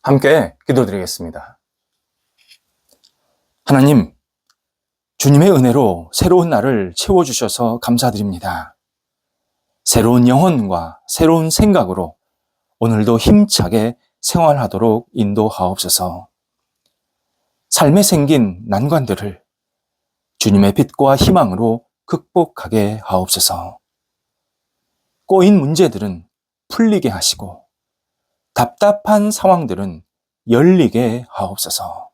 함께 기도드리겠습니다. 하나님, 주님의 은혜로 새로운 날을 채워주셔서 감사드립니다. 새로운 영혼과 새로운 생각으로 오늘도 힘차게 생활하도록 인도하옵소서. 삶에 생긴 난관들을 주님의 빛과 희망으로 극복하게 하옵소서. 꼬인 문제들은 풀리게 하시고 답답한 상황들은 열리게 하옵소서.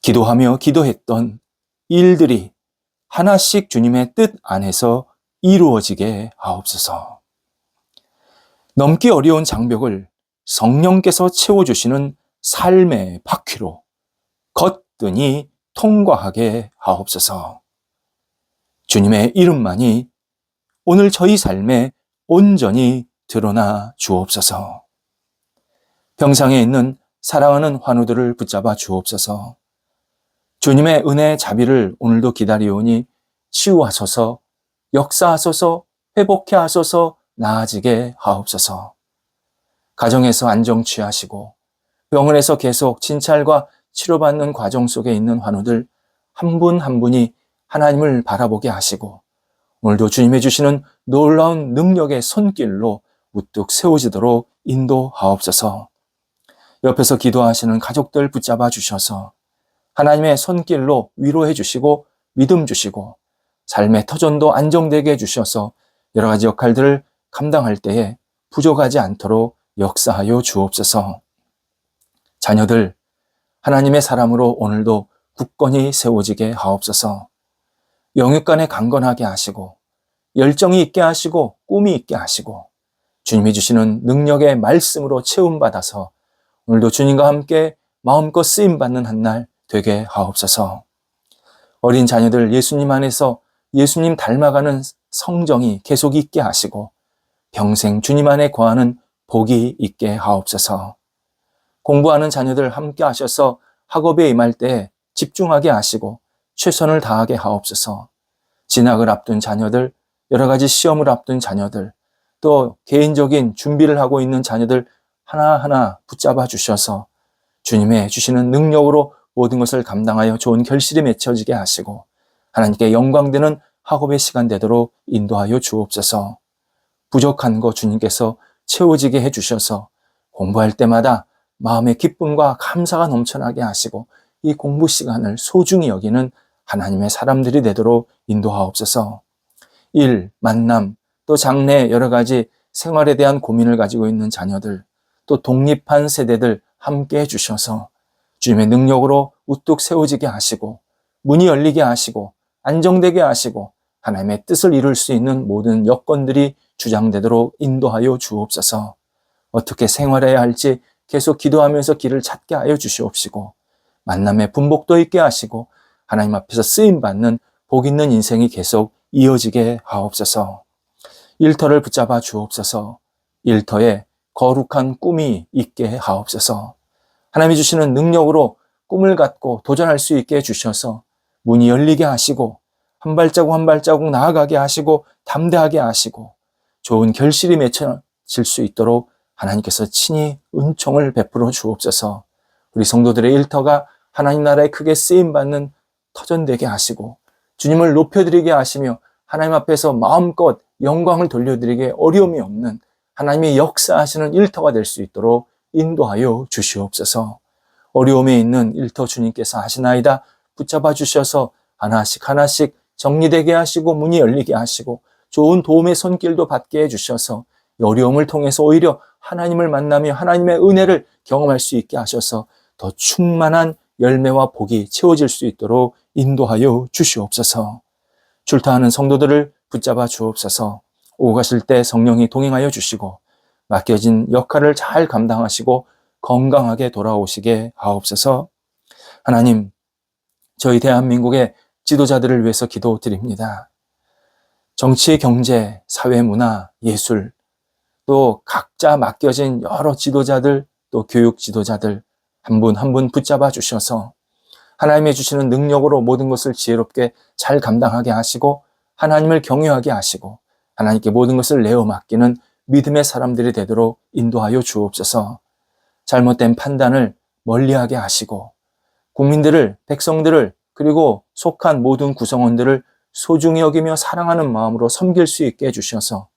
기도하며 기도했던 일들이 하나씩 주님의 뜻 안에서 이루어지게 하옵소서. 넘기 어려운 장벽을 성령께서 채워주시는 삶의 바퀴로 거뜬히 통과하게 하옵소서. 주님의 이름만이 오늘 저희 삶에 온전히 드러나 주옵소서. 병상에 있는 사랑하는 환우들을 붙잡아 주옵소서. 주님의 은혜 자비를 오늘도 기다리오니 치유하소서, 역사하소서, 회복해 하소서, 나아지게 하옵소서. 가정에서 안정 취하시고 병원에서 계속 진찰과 치료받는 과정 속에 있는 환우들 한 분 한 분이 하나님을 바라보게 하시고 오늘도 주님이 주시는 놀라운 능력의 손길로 우뚝 세워지도록 인도하옵소서. 옆에서 기도하시는 가족들 붙잡아 주셔서 하나님의 손길로 위로해 주시고 믿음 주시고 삶의 터전도 안정되게 해주셔서 여러 가지 역할들을 감당할 때에 부족하지 않도록 역사하여 주옵소서. 자녀들 하나님의 사람으로 오늘도 굳건히 세워지게 하옵소서. 영육간에 강건하게 하시고 열정이 있게 하시고 꿈이 있게 하시고 주님이 주시는 능력의 말씀으로 채움받아서 오늘도 주님과 함께 마음껏 쓰임받는 한 날 되게 하옵소서. 어린 자녀들 예수님 안에서 예수님 닮아가는 성정이 계속 있게 하시고 평생 주님 안에 거하는 복이 있게 하옵소서. 공부하는 자녀들 함께 하셔서 학업에 임할 때 집중하게 하시고 최선을 다하게 하옵소서. 진학을 앞둔 자녀들, 여러 가지 시험을 앞둔 자녀들, 또 개인적인 준비를 하고 있는 자녀들 하나하나 붙잡아 주셔서 주님의 주시는 능력으로 모든 것을 감당하여 좋은 결실이 맺혀지게 하시고 하나님께 영광되는 학업의 시간 되도록 인도하여 주옵소서. 부족한 거 주님께서 채워지게 해주셔서 공부할 때마다 마음의 기쁨과 감사가 넘쳐나게 하시고 이 공부 시간을 소중히 여기는 하나님의 사람들이 되도록 인도하옵소서. 일, 만남, 또 장래 여러 가지 생활에 대한 고민을 가지고 있는 자녀들, 또 독립한 세대들 함께 해주셔서 주님의 능력으로 우뚝 세워지게 하시고 문이 열리게 하시고 안정되게 하시고 하나님의 뜻을 이룰 수 있는 모든 여건들이 주장되도록 인도하여 주옵소서. 어떻게 생활해야 할지 계속 기도하면서 길을 찾게 하여 주시옵시고 만남의 분복도 있게 하시고 하나님 앞에서 쓰임받는 복 있는 인생이 계속 이어지게 하옵소서. 일터를 붙잡아 주옵소서. 일터에 거룩한 꿈이 있게 하옵소서. 하나님이 주시는 능력으로 꿈을 갖고 도전할 수 있게 해주셔서 문이 열리게 하시고 한 발자국 한 발자국 나아가게 하시고 담대하게 하시고 좋은 결실이 맺혀질 수 있도록 하나님께서 친히 은총을 베풀어 주옵소서. 우리 성도들의 일터가 하나님 나라에 크게 쓰임받는 터전되게 하시고 주님을 높여드리게 하시며 하나님 앞에서 마음껏 영광을 돌려드리게 어려움이 없는 하나님의 역사하시는 일터가 될 수 있도록 인도하여 주시옵소서. 어려움에 있는 일터 주님께서 하시나이다 붙잡아 주셔서 하나씩 하나씩 정리되게 하시고 문이 열리게 하시고 좋은 도움의 손길도 받게 해주셔서 어려움을 통해서 오히려 하나님을 만나며 하나님의 은혜를 경험할 수 있게 하셔서 더 충만한 열매와 복이 채워질 수 있도록 인도하여 주시옵소서. 출타하는 성도들을 붙잡아 주옵소서. 오고 가실 때 성령이 동행하여 주시고 맡겨진 역할을 잘 감당하시고 건강하게 돌아오시게 하옵소서. 하나님, 저희 대한민국의 지도자들을 위해서 기도드립니다. 정치, 경제, 사회, 문화, 예술, 또 각자 맡겨진 여러 지도자들, 또 교육 지도자들 한 분 한 분 붙잡아 주셔서 하나님의 주시는 능력으로 모든 것을 지혜롭게 잘 감당하게 하시고 하나님을 경외하게 하시고 하나님께 모든 것을 내어 맡기는 믿음의 사람들이 되도록 인도하여 주옵소서. 잘못된 판단을 멀리하게 하시고 국민들을, 백성들을, 그리고 속한 모든 구성원들을 소중히 여기며 사랑하는 마음으로 섬길 수 있게 해주셔서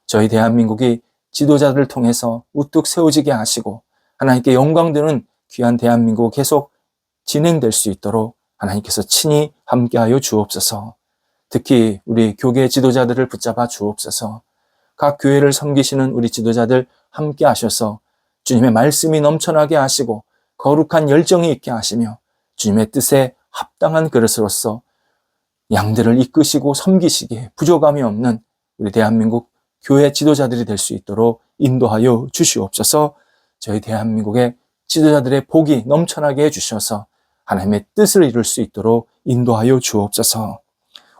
저희 대한민국이 지도자들을 통해서 우뚝 세워지게 하시고 하나님께 영광 드는 귀한 대한민국 계속 진행될 수 있도록 하나님께서 친히 함께하여 주옵소서. 특히 우리 교계 지도자들을 붙잡아 주옵소서. 각 교회를 섬기시는 우리 지도자들 함께 하셔서 주님의 말씀이 넘쳐나게 하시고 거룩한 열정이 있게 하시며 주님의 뜻에 합당한 그릇으로서 양들을 이끄시고 섬기시기에 부족함이 없는 우리 대한민국 교회 지도자들이 될 수 있도록 인도하여 주시옵소서. 저희 대한민국의 지도자들의 복이 넘쳐나게 해주셔서 하나님의 뜻을 이룰 수 있도록 인도하여 주옵소서.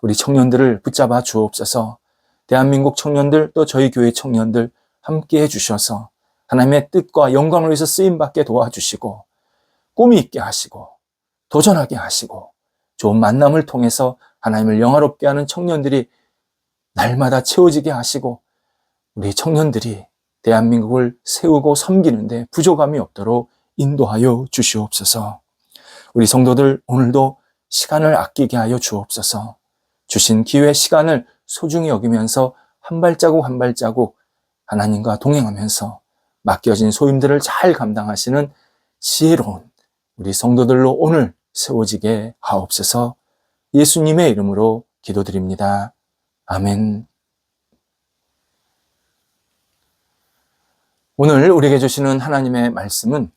우리 청년들을 붙잡아 주옵소서. 대한민국 청년들 또 저희 교회 청년들 함께 해주셔서 하나님의 뜻과 영광을 위해서 쓰임받게 도와주시고 꿈이 있게 하시고 도전하게 하시고 좋은 만남을 통해서 하나님을 영화롭게 하는 청년들이 날마다 채워지게 하시고 우리 청년들이 대한민국을 세우고 섬기는데 부족함이 없도록 인도하여 주시옵소서. 우리 성도들 오늘도 시간을 아끼게 하여 주옵소서. 주신 기회 시간을 소중히 여기면서 한 발자국 한 발자국 하나님과 동행하면서 맡겨진 소임들을 잘 감당하시는 지혜로운 우리 성도들로 오늘 세워지게 하옵소서. 예수님의 이름으로 기도드립니다. 아멘. 오늘 우리에게 주시는 하나님의 말씀은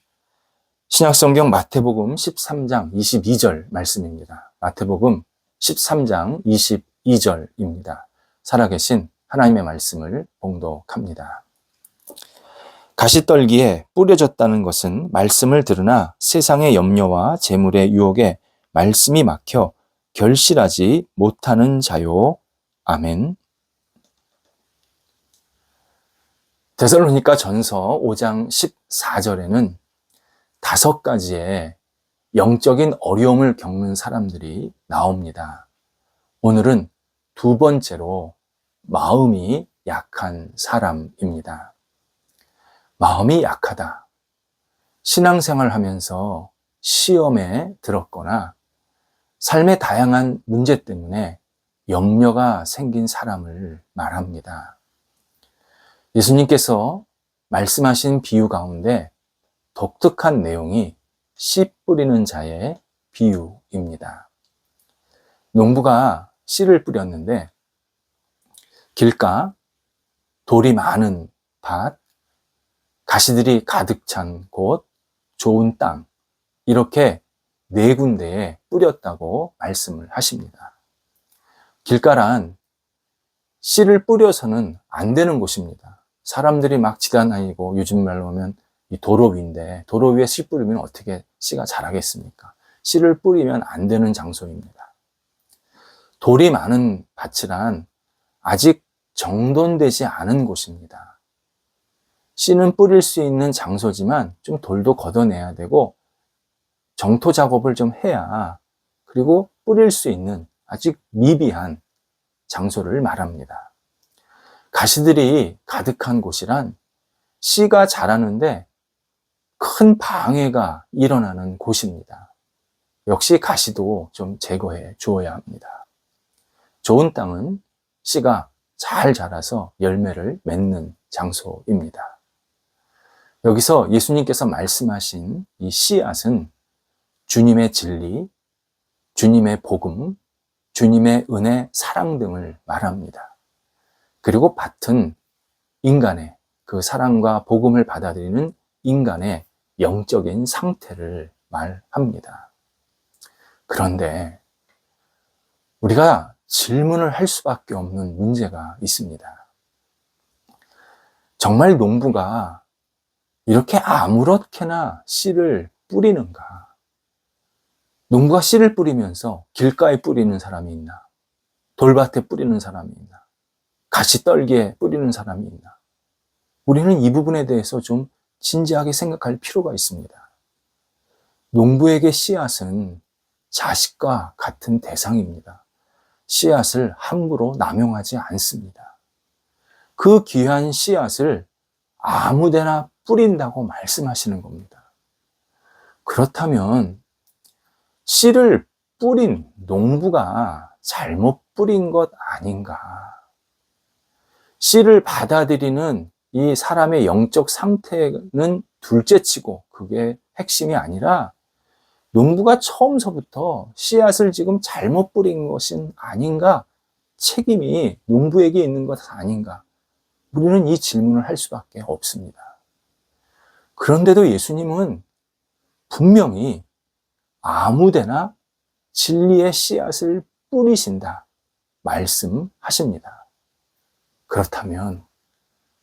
신약성경 마태복음 13장 22절 말씀입니다. 마태복음 13장 22절입니다. 살아계신 하나님의 말씀을 봉독합니다. 가시떨기에 뿌려졌다는 것은 말씀을 들으나 세상의 염려와 재물의 유혹에 말씀이 막혀 결실하지 못하는 자요. 아멘. 데살로니가 전서 5장 14절에는 5가지의 영적인 어려움을 겪는 사람들이 나옵니다. 오늘은 2번째로 마음이 약한 사람입니다. 마음이 약하다. 신앙생활 하면서 시험에 들었거나 삶의 다양한 문제 때문에 염려가 생긴 사람을 말합니다. 예수님께서 말씀하신 비유 가운데 독특한 내용이 씨 뿌리는 자의 비유입니다. 농부가 씨를 뿌렸는데 길가, 돌이 많은 밭, 가시들이 가득 찬 곳, 좋은 땅 이렇게 4군데에 뿌렸다고 말씀을 하십니다. 길가란 씨를 뿌려서는 안 되는 곳입니다. 사람들이 막 지나다니고 요즘 말로 하면 이 도로 위인데 도로 위에 씨 뿌리면 어떻게 씨가 자라겠습니까? 씨를 뿌리면 안 되는 장소입니다. 돌이 많은 밭이란 아직 정돈되지 않은 곳입니다. 씨는 뿌릴 수 있는 장소지만 좀 돌도 걷어내야 되고 정토 작업을 좀 해야 그리고 뿌릴 수 있는 아직 미비한 장소를 말합니다. 가시들이 가득한 곳이란 씨가 자라는데 큰 방해가 일어나는 곳입니다. 역시 가시도 좀 제거해 주어야 합니다. 좋은 땅은 씨가 잘 자라서 열매를 맺는 장소입니다. 여기서 예수님께서 말씀하신 이 씨앗은 주님의 진리, 주님의 복음, 주님의 은혜, 사랑 등을 말합니다. 그리고 밭은 인간의 그 사랑과 복음을 받아들이는 인간의 영적인 상태를 말합니다. 그런데 우리가 질문을 할 수밖에 없는 문제가 있습니다. 정말 농부가 이렇게 아무렇게나 씨를 뿌리는가? 농부가 씨를 뿌리면서 길가에 뿌리는 사람이 있나? 돌밭에 뿌리는 사람이 있나? 가시떨기에 뿌리는 사람이 있나? 우리는 이 부분에 대해서 좀 진지하게 생각할 필요가 있습니다. 농부에게 씨앗은 자식과 같은 대상입니다. 씨앗을 함부로 남용하지 않습니다. 그 귀한 씨앗을 아무데나 뿌린다고 말씀하시는 겁니다. 그렇다면 씨를 뿌린 농부가 잘못 뿌린 것 아닌가? 씨를 받아들이는 이 사람의 영적 상태는 둘째치고 그게 핵심이 아니라 농부가 처음서부터 씨앗을 지금 잘못 뿌린 것은 아닌가? 책임이 농부에게 있는 것 아닌가? 우리는 이 질문을 할 수밖에 없습니다. 그런데도 예수님은 분명히 아무데나 진리의 씨앗을 뿌리신다 말씀하십니다. 그렇다면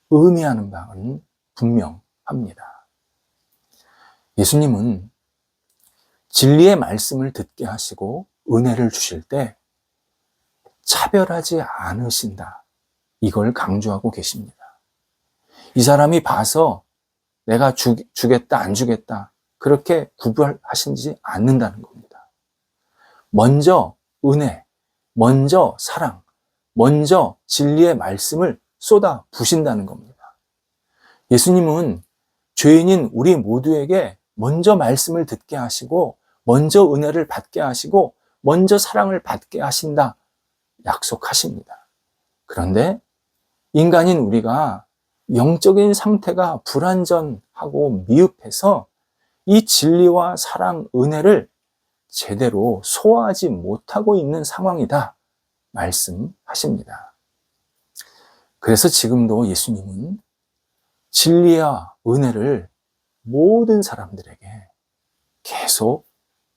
의미하는 바는 분명합니다. 예수님은 진리의 말씀을 듣게 하시고 은혜를 주실 때 차별하지 않으신다. 이걸 강조하고 계십니다. 이 사람이 봐서 내가 주겠다, 안 주겠다. 그렇게 구별하시지 않는다는 겁니다. 먼저 은혜, 먼저 사랑, 먼저 진리의 말씀을 쏟아 부신다는 겁니다. 예수님은 죄인인 우리 모두에게 먼저 말씀을 듣게 하시고, 먼저 은혜를 받게 하시고, 먼저 사랑을 받게 하신다. 약속하십니다. 그런데 인간인 우리가 영적인 상태가 불완전하고 미흡해서 이 진리와 사랑, 은혜를 제대로 소화하지 못하고 있는 상황이다 말씀하십니다. 그래서 지금도 예수님은 진리와 은혜를 모든 사람들에게 계속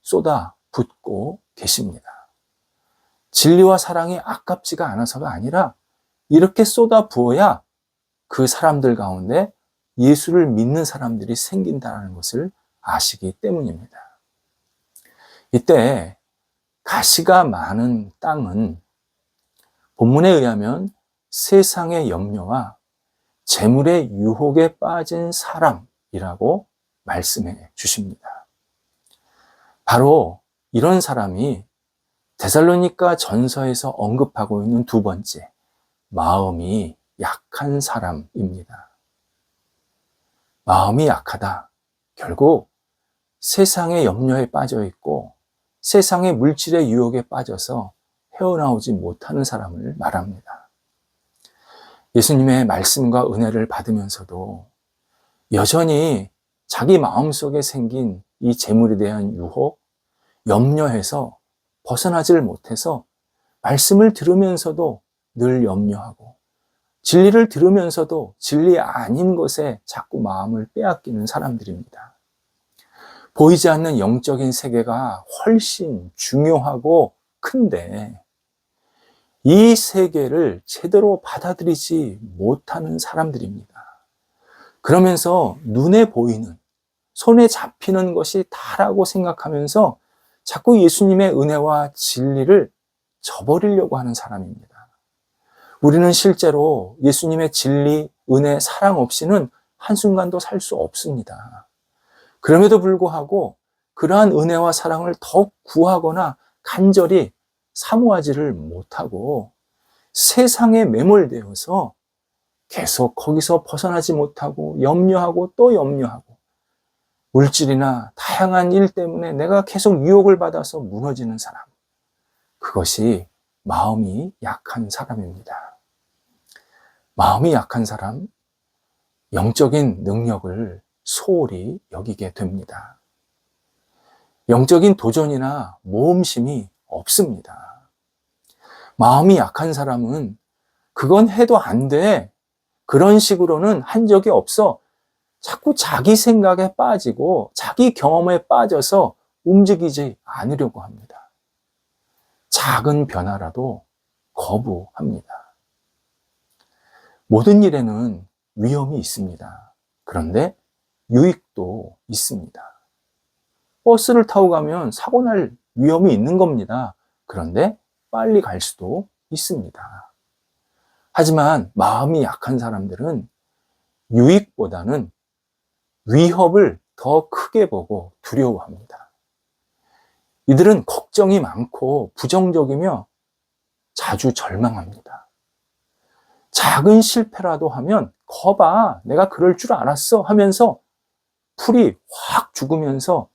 쏟아붓고 계십니다. 진리와 사랑이 아깝지가 않아서가 아니라 이렇게 쏟아부어야 그 사람들 가운데 예수를 믿는 사람들이 생긴다는 것을 아시기 때문입니다. 이때 가시가 많은 땅은 본문에 의하면 세상의 염려와 재물의 유혹에 빠진 사람이라고 말씀해 주십니다. 바로 이런 사람이 데살로니가 전서에서 언급하고 있는 두 번째, 마음이 약한 사람입니다. 마음이 약하다. 결국 세상의 염려에 빠져 있고 세상의 물질의 유혹에 빠져서 헤어나오지 못하는 사람을 말합니다. 예수님의 말씀과 은혜를 받으면서도 여전히 자기 마음속에 생긴 이 재물에 대한 유혹, 염려해서 벗어나질 못해서 말씀을 들으면서도 늘 염려하고 진리를 들으면서도 진리 아닌 것에 자꾸 마음을 빼앗기는 사람들입니다. 보이지 않는 영적인 세계가 훨씬 중요하고 큰데 이 세계를 제대로 받아들이지 못하는 사람들입니다. 그러면서 눈에 보이는, 손에 잡히는 것이 다라고 생각하면서 자꾸 예수님의 은혜와 진리를 저버리려고 하는 사람입니다. 우리는 실제로 예수님의 진리, 은혜, 사랑 없이는 한순간도 살 수 없습니다. 그럼에도 불구하고 그러한 은혜와 사랑을 더욱 구하거나 간절히 사모하지를 못하고 세상에 매몰되어서 계속 거기서 벗어나지 못하고 염려하고 또 염려하고 물질이나 다양한 일 때문에 내가 계속 유혹을 받아서 무너지는 사람. 그것이 마음이 약한 사람입니다. 마음이 약한 사람, 영적인 능력을 소홀히 여기게 됩니다. 영적인 도전이나 모험심이 없습니다. 마음이 약한 사람은 그건 해도 안 돼. 그런 식으로는 한 적이 없어. 자꾸 자기 생각에 빠지고 자기 경험에 빠져서 움직이지 않으려고 합니다. 작은 변화라도 거부합니다. 모든 일에는 위험이 있습니다. 그런데 유익도 있습니다. 버스를 타고 가면 사고 날 위험이 있는 겁니다. 그런데 빨리 갈 수도 있습니다. 하지만 마음이 약한 사람들은 유익보다는 위협을 더 크게 보고 두려워합니다. 이들은 걱정이 많고 부정적이며 자주 절망합니다. 작은 실패라도 하면 거봐, 내가 그럴 줄 알았어 하면서 풀이 확 죽으면서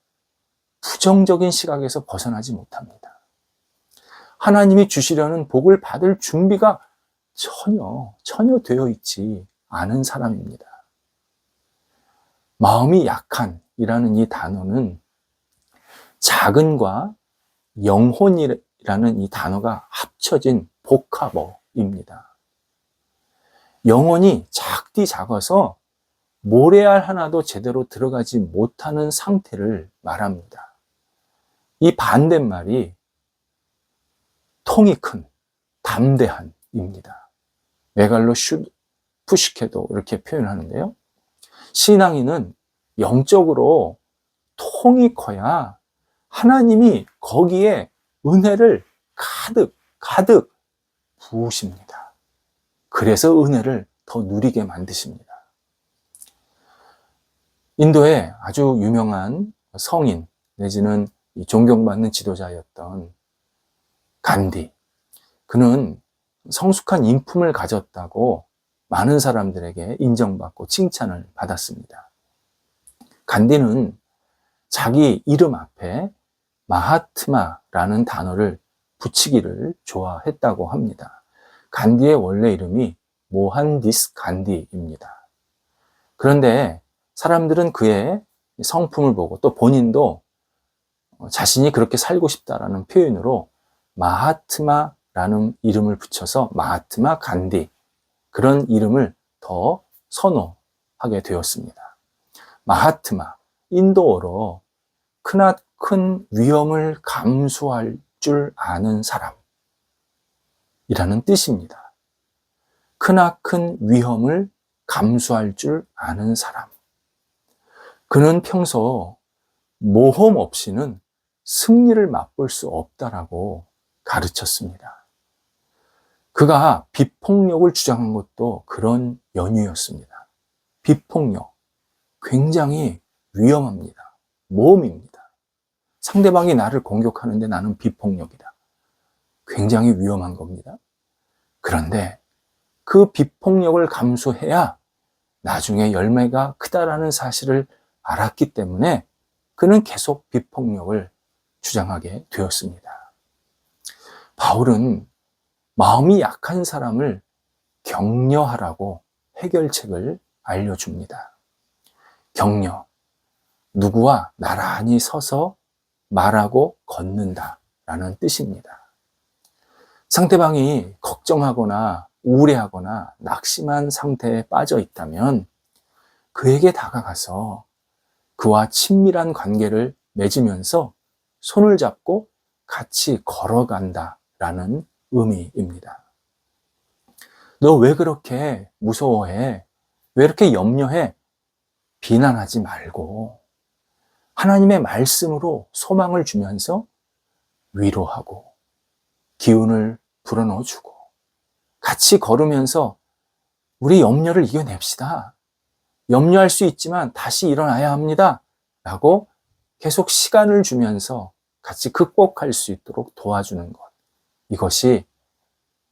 부정적인 시각에서 벗어나지 못합니다. 하나님이 주시려는 복을 받을 준비가 전혀 되어 있지 않은 사람입니다. 마음이 약한이라는 이 단어는 작은과 영혼이라는 이 단어가 합쳐진 복합어입니다. 영혼이 작디 작아서 모래알 하나도 제대로 들어가지 못하는 상태를 말합니다. 이 반대말이 통이 큰, 담대한입니다. 메갈로 푸시케도 이렇게 표현하는데요. 신앙인은 영적으로 통이 커야 하나님이 거기에 은혜를 가득 부으십니다. 그래서 은혜를 더 누리게 만드십니다. 인도의 아주 유명한 성인 내지는 존경받는 지도자였던 간디. 그는 성숙한 인품을 가졌다고 많은 사람들에게 인정받고 칭찬을 받았습니다. 간디는 자기 이름 앞에 마하트마라는 단어를 붙이기를 좋아했다고 합니다. 간디의 원래 이름이 모한디스 간디입니다. 그런데 사람들은 그의 성품을 보고 또 본인도 자신이 그렇게 살고 싶다라는 표현으로 마하트마라는 이름을 붙여서 마하트마 간디, 그런 이름을 더 선호하게 되었습니다. 마하트마, 인도어로 크나큰 위험을 감수할 줄 아는 사람이라는 뜻입니다. 크나큰 위험을 감수할 줄 아는 사람. 그는 평소 모험 없이는 승리를 맛볼 수 없다라고 가르쳤습니다. 그가 비폭력을 주장한 것도 그런 연유였습니다. 비폭력, 굉장히 위험합니다. 모험입니다. 상대방이 나를 공격하는데 나는 비폭력이다. 굉장히 위험한 겁니다. 그런데 그 비폭력을 감수해야 나중에 열매가 크다라는 사실을 알았기 때문에 그는 계속 비폭력을 주장하게 되었습니다. 바울은 마음이 약한 사람을 격려하라고 해결책을 알려줍니다. 격려, 누구와 나란히 서서 말하고 걷는다라는 뜻입니다. 상대방이 걱정하거나 우울해하거나 낙심한 상태에 빠져 있다면 그에게 다가가서 그와 친밀한 관계를 맺으면서 손을 잡고 같이 걸어간다라는 의미입니다. 너 왜 그렇게 무서워해? 왜 이렇게 염려해? 비난하지 말고 하나님의 말씀으로 소망을 주면서 위로하고 기운을 불어넣어주고 같이 걸으면서 우리 염려를 이겨냅시다. 염려할 수 있지만 다시 일어나야 합니다. 라고 계속 시간을 주면서 같이 극복할 수 있도록 도와주는 것. 이것이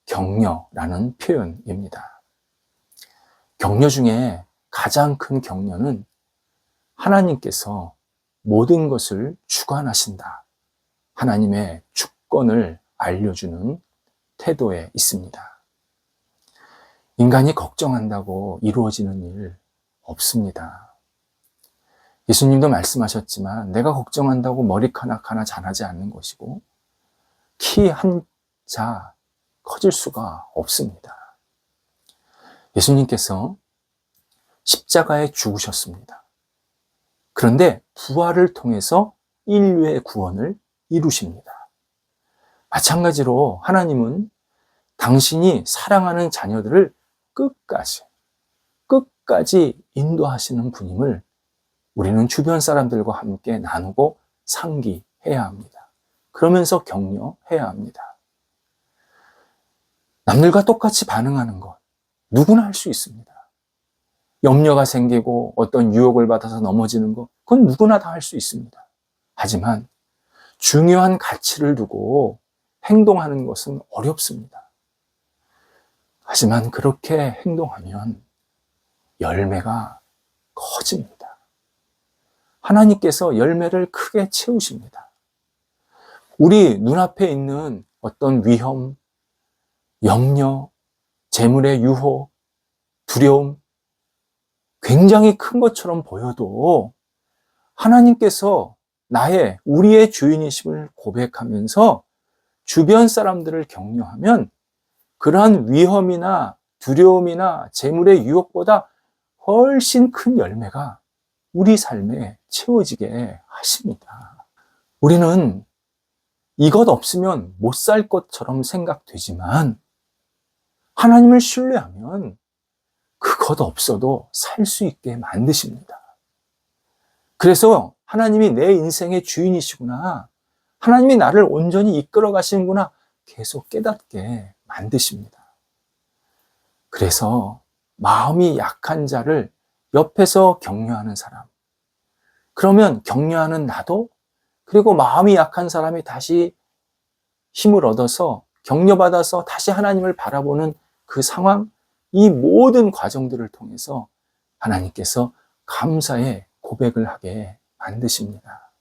격려라는 표현입니다. 격려 중에 가장 큰 격려는 하나님께서 모든 것을 주관하신다. 하나님의 주권을 알려주는 태도에 있습니다. 인간이 걱정한다고 이루어지는 일 없습니다. 예수님도 말씀하셨지만 내가 걱정한다고 머리카락 하나 자라지 않는 것이고 키 한 자 커질 수가 없습니다. 예수님께서 십자가에 죽으셨습니다. 그런데 부활을 통해서 인류의 구원을 이루십니다. 마찬가지로 하나님은 당신이 사랑하는 자녀들을 끝까지 인도하시는 분임을 우리는 주변 사람들과 함께 나누고 상기해야 합니다. 그러면서 격려해야 합니다. 남들과 똑같이 반응하는 것, 누구나 할 수 있습니다. 염려가 생기고 어떤 유혹을 받아서 넘어지는 것, 그건 누구나 다 할 수 있습니다. 하지만 중요한 가치를 두고 행동하는 것은 어렵습니다. 하지만 그렇게 행동하면 열매가 커집니다. 하나님께서 열매를 크게 채우십니다. 우리 눈앞에 있는 어떤 위험, 염려, 재물의 유혹, 두려움, 굉장히 큰 것처럼 보여도 하나님께서 우리의 주인이심을 고백하면서 주변 사람들을 격려하면 그러한 위험이나 두려움이나 재물의 유혹보다 훨씬 큰 열매가 우리 삶에 채워지게 하십니다. 우리는 이것 없으면 못 살 것처럼 생각되지만 하나님을 신뢰하면 그것 없어도 살 수 있게 만드십니다. 그래서 하나님이 내 인생의 주인이시구나, 하나님이 나를 온전히 이끌어 가시는구나 계속 깨닫게 만드십니다. 그래서 마음이 약한 자를 옆에서 격려하는 사람, 그러면 격려하는 나도, 그리고 마음이 약한 사람이 다시 힘을 얻어서 격려받아서 다시 하나님을 바라보는 그 상황, 이 모든 과정들을 통해서 하나님께서 감사의 고백을 하게 만드십니다.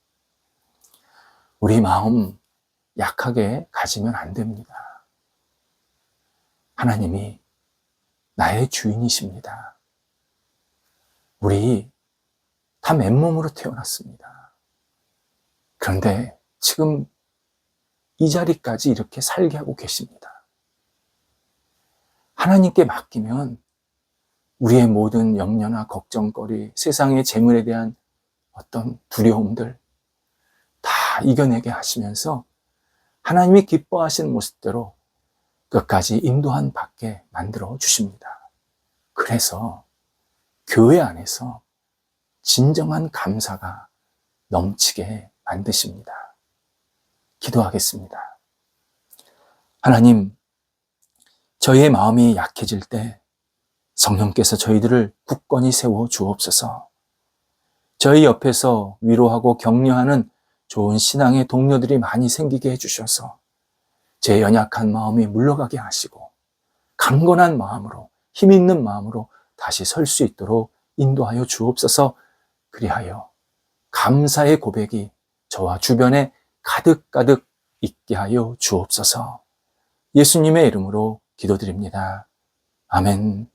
우리 마음 약하게 가지면 안 됩니다. 하나님이 나의 주인이십니다. 우리 다 맨몸으로 태어났습니다. 그런데 지금 이 자리까지 이렇게 살게 하고 계십니다. 하나님께 맡기면 우리의 모든 염려나 걱정거리, 세상의 재물에 대한 어떤 두려움들 다 이겨내게 하시면서 하나님이 기뻐하시는 모습대로 끝까지 인도한 받게 만들어 주십니다. 그래서 교회 안에서 진정한 감사가 넘치게 만드십니다. 기도하겠습니다. 하나님, 저희의 마음이 약해질 때 성령께서 저희들을 굳건히 세워 주옵소서. 저희 옆에서 위로하고 격려하는 좋은 신앙의 동료들이 많이 생기게 해주셔서 제 연약한 마음이 물러가게 하시고 강건한 마음으로, 힘 있는 마음으로 다시 설 수 있도록 인도하여 주옵소서. 그리하여 감사의 고백이 저와 주변에 가득가득 있게 하여 주옵소서. 예수님의 이름으로 기도드립니다. 아멘.